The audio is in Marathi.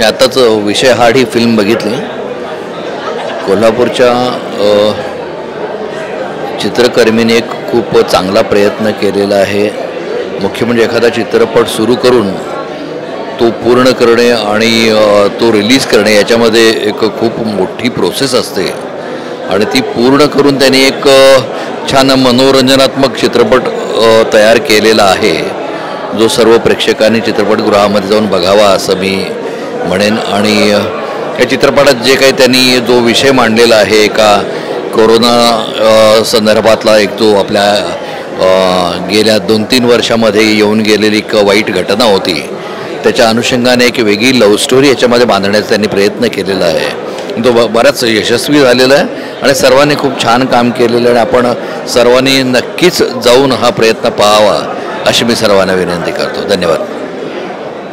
आताच विषय हाड ही फिल्म बघितली. कोल्हापूरच्या चित्रकर्मीने एक खूप चांगला प्रयत्न केलेला आहे. मुख्य म्हणजे एखादा चित्रपट सुरू करून तो पूर्ण करणे आणि तो रिलीज करणे याच्यामध्ये एक खूप मोठी प्रोसेस असते आणि ती पूर्ण करून त्यांनी एक छान मनोरंजनात्मक चित्रपट तयार केलेला आहे, जो सर्व प्रेक्षकांनी चित्रपटगृहामध्ये जाऊन बघावा असं मी म्हणेन. आणि या चित्रपटात जे काही त्यांनी जो विषय मांडलेला आहे, एका कोरोना संदर्भातला एक जो आपल्या गेल्या 2-3 वर्षामध्ये येऊन गेलेली एक वाईट घटना होती, त्याच्या अनुषंगाने एक वेगळी लव्ह स्टोरी याच्यामध्ये बांधण्याचा त्यांनी प्रयत्न केलेला आहे. तो बराच यशस्वी झालेला आहे आणि सर्वांनी खूप छान काम केलेलं आहे. आपण सर्वांनी नक्कीच जाऊन हा प्रयत्न पाहावा अशी मी सर्वांना विनंती करतो. धन्यवाद.